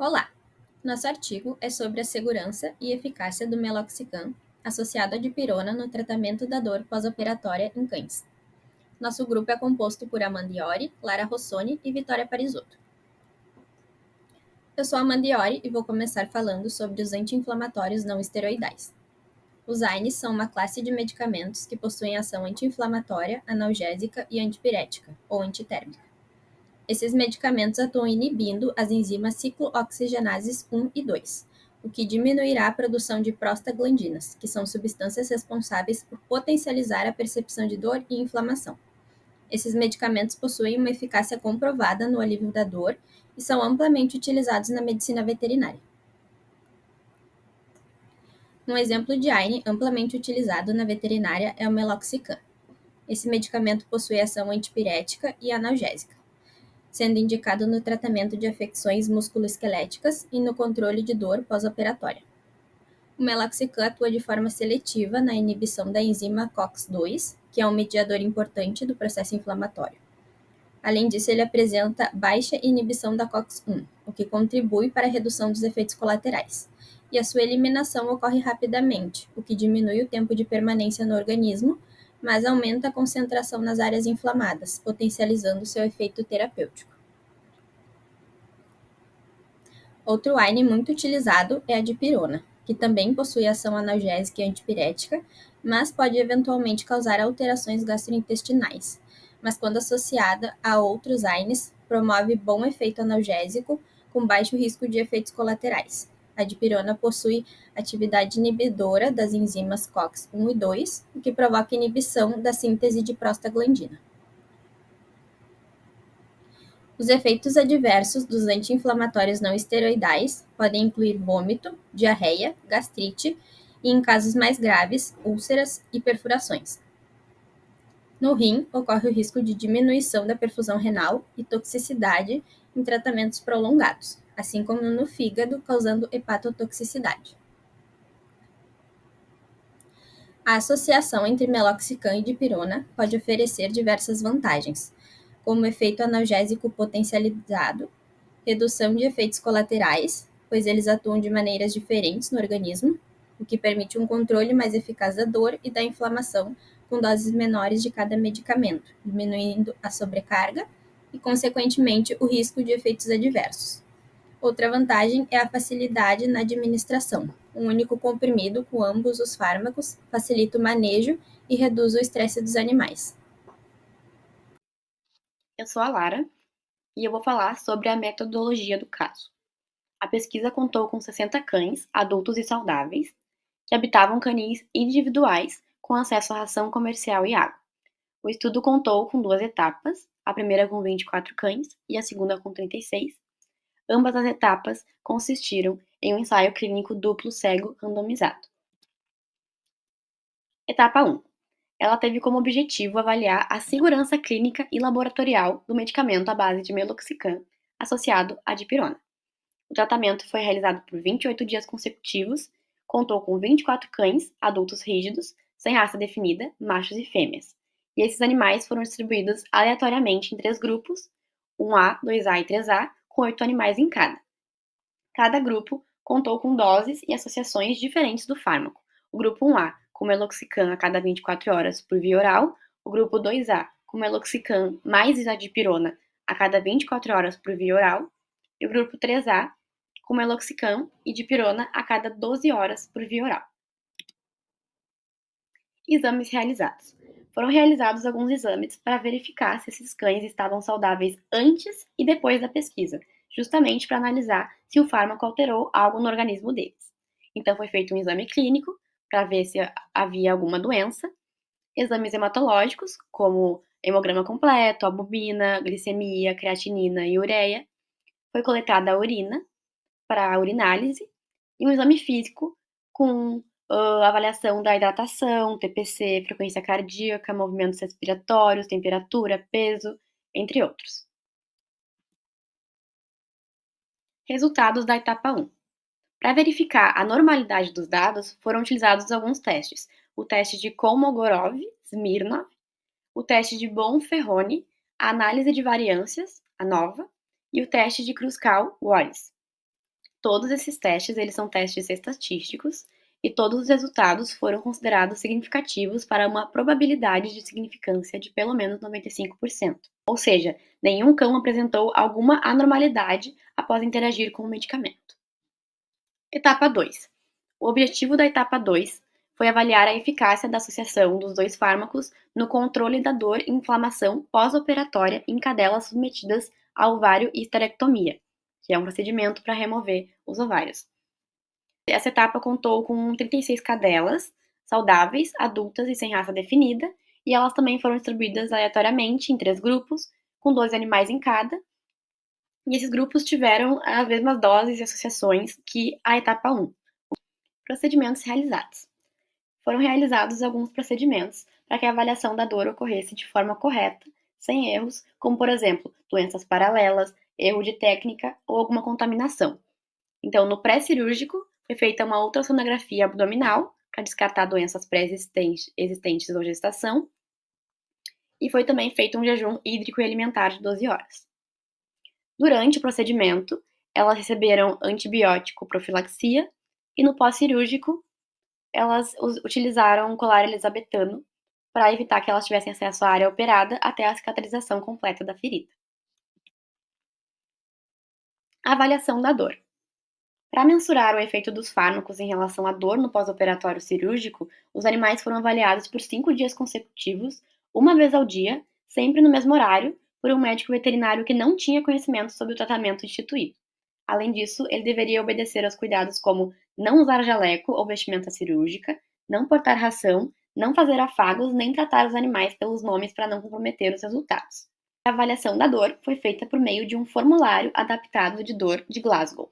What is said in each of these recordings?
Olá! Nosso artigo é sobre a segurança e eficácia do meloxicam associado à dipirona no tratamento da dor pós-operatória em cães. Nosso grupo é composto por Amanda Iori, Lara Rossoni e Vitória Parisotto. Eu sou Amanda Iori e vou começar falando sobre os anti-inflamatórios não esteroidais. Os AINES são uma classe de medicamentos que possuem ação anti-inflamatória, analgésica e antipirética, ou antitérmica. Esses medicamentos atuam inibindo as enzimas ciclooxigenases 1 e 2, o que diminuirá a produção de prostaglandinas, que são substâncias responsáveis por potencializar a percepção de dor e inflamação. Esses medicamentos possuem uma eficácia comprovada no alívio da dor e são amplamente utilizados na medicina veterinária. Um exemplo de AINE amplamente utilizado na veterinária é o meloxicam. Esse medicamento possui ação antipirética e analgésica, sendo indicado no tratamento de afecções musculoesqueléticas e no controle de dor pós-operatória. O meloxicam atua de forma seletiva na inibição da enzima COX-2, que é um mediador importante do processo inflamatório. Além disso, ele apresenta baixa inibição da COX-1, o que contribui para a redução dos efeitos colaterais, e a sua eliminação ocorre rapidamente, o que diminui o tempo de permanência no organismo, mas aumenta a concentração nas áreas inflamadas, potencializando seu efeito terapêutico. Outro AINE muito utilizado é a dipirona, que também possui ação analgésica e antipirética, mas pode eventualmente causar alterações gastrointestinais. Mas quando associada a outros AINEs, promove bom efeito analgésico com baixo risco de efeitos colaterais. A dipirona possui atividade inibidora das enzimas COX-1 e 2, o que provoca inibição da síntese de prostaglandina. Os efeitos adversos dos anti-inflamatórios não esteroidais podem incluir vômito, diarreia, gastrite e, em casos mais graves, úlceras e perfurações. No rim, ocorre o risco de diminuição da perfusão renal e toxicidade em tratamentos prolongados, assim como no fígado, causando hepatotoxicidade. A associação entre meloxicam e dipirona pode oferecer diversas vantagens, como efeito analgésico potencializado, redução de efeitos colaterais, pois eles atuam de maneiras diferentes no organismo, o que permite um controle mais eficaz da dor e da inflamação com doses menores de cada medicamento, diminuindo a sobrecarga e, consequentemente, o risco de efeitos adversos. Outra vantagem é a facilidade na administração. Um único comprimido com ambos os fármacos facilita o manejo e reduz o estresse dos animais. Eu sou a Lara e eu vou falar sobre a metodologia do caso. A pesquisa contou com 60 cães, adultos e saudáveis, que habitavam canis individuais com acesso à ração comercial e água. O estudo contou com 2 etapas, a primeira com 24 cães e a segunda com 36. Ambas as etapas consistiram em um ensaio clínico duplo cego randomizado. Etapa 1. Ela teve como objetivo avaliar a segurança clínica e laboratorial do medicamento à base de meloxicam associado à dipirona. O tratamento foi realizado por 28 dias consecutivos, contou com 24 cães adultos rígidos, sem raça definida, machos e fêmeas. E esses animais foram distribuídos aleatoriamente em 3 grupos, 1A, 2A e 3A, com 8 animais em cada. Cada grupo contou com doses e associações diferentes do fármaco. O grupo 1A com meloxicam a cada 24 horas por via oral, o grupo 2A com meloxicam mais isadipirona a cada 24 horas por via oral, e o grupo 3A com meloxicam e dipirona a cada 12 horas por via oral. Exames realizados. Foram realizados alguns exames para verificar se esses cães estavam saudáveis antes e depois da pesquisa, justamente para analisar se o fármaco alterou algo no organismo deles. Então foi feito um exame clínico para ver se havia alguma doença, exames hematológicos, como hemograma completo, albumina, glicemia, creatinina e ureia. Foi coletada a urina para a urinálise e um exame físico com avaliação da hidratação, TPC, frequência cardíaca, movimentos respiratórios, temperatura, peso, entre outros. Resultados da etapa 1. Para verificar a normalidade dos dados, foram utilizados alguns testes. O teste de Kolmogorov-Smirnov, o teste de Bonferroni, a análise de variâncias, a NOVA, e o teste de Kruskal-Wallis. Todos esses testes, eles são testes estatísticos e todos os resultados foram considerados significativos para uma probabilidade de significância de pelo menos 95%. Ou seja, nenhum cão apresentou alguma anormalidade após interagir com o medicamento. Etapa 2. O objetivo da etapa 2 foi avaliar a eficácia da associação dos dois fármacos no controle da dor e inflamação pós-operatória em cadelas submetidas a ovário e esterectomia, que é um procedimento para remover os ovários. Essa etapa contou com 36 cadelas saudáveis, adultas e sem raça definida, e elas também foram distribuídas aleatoriamente em 3 grupos, com 12 animais em cada, e esses grupos tiveram as mesmas doses e associações que a etapa 1. Procedimentos realizados. Foram realizados alguns procedimentos para que a avaliação da dor ocorresse de forma correta, sem erros, como, por exemplo, doenças paralelas, erro de técnica ou alguma contaminação. Então, no pré-cirúrgico, foi feita uma ultrassonografia abdominal para descartar doenças pré-existentes ou gestação, e foi também feito um jejum hídrico e alimentar de 12 horas. Durante o procedimento, elas receberam antibiótico profilaxia e no pós-cirúrgico, elas utilizaram colar elisabetano para evitar que elas tivessem acesso à área operada até a cicatrização completa da ferida. Avaliação da dor. Para mensurar o efeito dos fármacos em relação à dor no pós-operatório cirúrgico, os animais foram avaliados por 5 dias consecutivos, uma vez ao dia, sempre no mesmo horário, por um médico veterinário que não tinha conhecimento sobre o tratamento instituído. Além disso, ele deveria obedecer aos cuidados como não usar jaleco ou vestimenta cirúrgica, não portar ração, não fazer afagos, nem tratar os animais pelos nomes para não comprometer os resultados. A avaliação da dor foi feita por meio de um formulário adaptado de dor de Glasgow.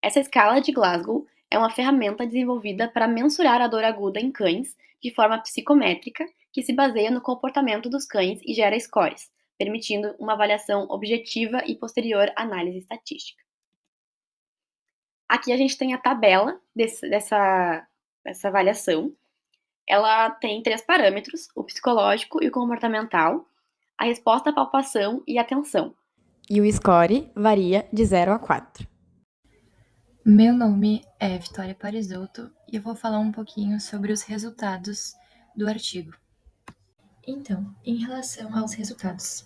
Essa escala de Glasgow é uma ferramenta desenvolvida para mensurar a dor aguda em cães de forma psicométrica que se baseia no comportamento dos cães e gera scores, permitindo uma avaliação objetiva e posterior análise estatística. Aqui a gente tem a tabela dessa avaliação. Ela tem 3 parâmetros, o psicológico e o comportamental, a resposta à palpação e a atenção. E o score varia de 0 a 4. Meu nome é Vitória Parisotto e eu vou falar um pouquinho sobre os resultados do artigo. Então, em relação aos resultados,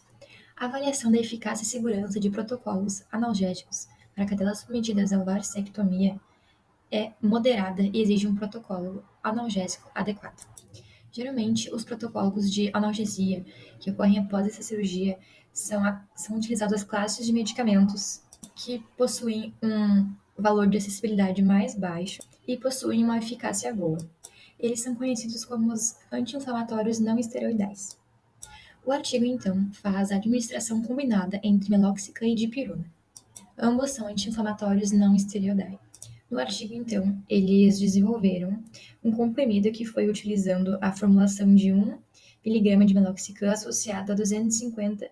a avaliação da eficácia e segurança de protocolos analgésicos para cadelas submetidas a ovaricectomia é moderada e exige um protocolo analgésico adequado. Geralmente, os protocolos de analgesia que ocorrem após essa cirurgia são utilizados as classes de medicamentos que possuem um valor de acessibilidade mais baixo e possuem uma eficácia boa. Eles são conhecidos como os anti-inflamatórios não esteroidais. O artigo, então, faz a administração combinada entre meloxicam e dipirona. Ambos são anti-inflamatórios não esteroidais. No artigo, então, eles desenvolveram um comprimido que foi utilizando a formulação de 1 mg de meloxicam associado a 250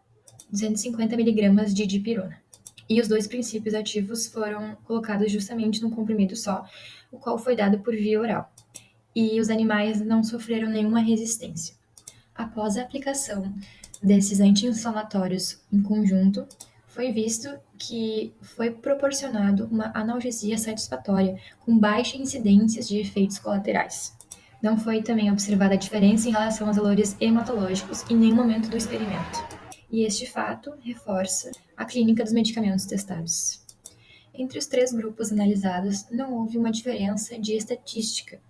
mg de dipirona. E os 2 princípios ativos foram colocados justamente num comprimido só, o qual foi dado por via oral. E os animais não sofreram nenhuma resistência. Após a aplicação desses anti-inflamatórios em conjunto, foi visto que foi proporcionado uma analgesia satisfatória, com baixa incidência de efeitos colaterais. Não foi também observada a diferença em relação aos valores hematológicos em nenhum momento do experimento. E este fato reforça a clínica dos medicamentos testados. Entre os 3 grupos analisados, não houve uma diferença de estatística.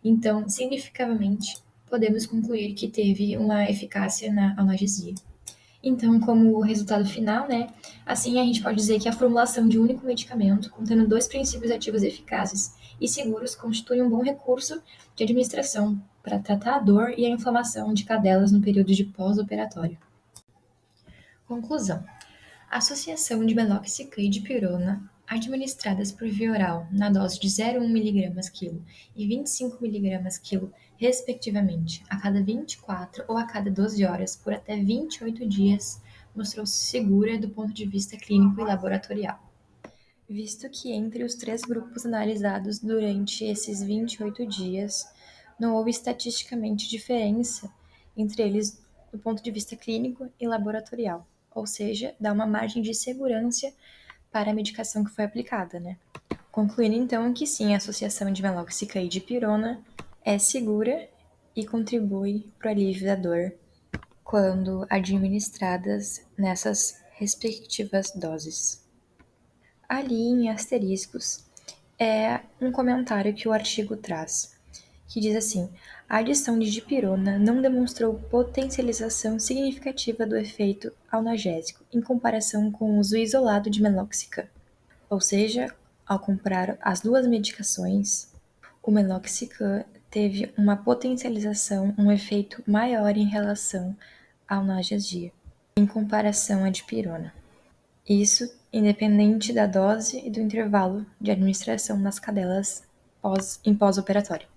Então, significativamente, podemos concluir que teve uma eficácia na analgesia. Então, como resultado final, assim a gente pode dizer que a formulação de um único medicamento, contendo 2 princípios ativos eficazes e seguros, constitui um bom recurso de administração para tratar a dor e a inflamação de cadelas no período de pós-operatório. Conclusão. A associação de meloxicam e dipirona administradas por via oral na dose de 0,1 mg/kg e 25 mg/kg, respectivamente, a cada 24 ou a cada 12 horas por até 28 dias, mostrou-se segura do ponto de vista clínico e laboratorial. Visto que entre os 3 grupos analisados durante esses 28 dias, não houve estatisticamente diferença entre eles do ponto de vista clínico e laboratorial, ou seja, dá uma margem de segurança para a medicação que foi aplicada, Concluindo então que sim, a associação de meloxicam e dipirona é segura e contribui para o alívio da dor quando administradas nessas respectivas doses. Ali em asteriscos é um comentário que o artigo traz, que diz assim: a adição de dipirona não demonstrou potencialização significativa do efeito analgésico em comparação com o uso isolado de meloxicam. Ou seja, ao comparar as duas medicações, o meloxicam teve uma potencialização, um efeito maior em relação à analgesia, em comparação à dipirona. Isso independente da dose e do intervalo de administração nas cadelas em pós-operatório.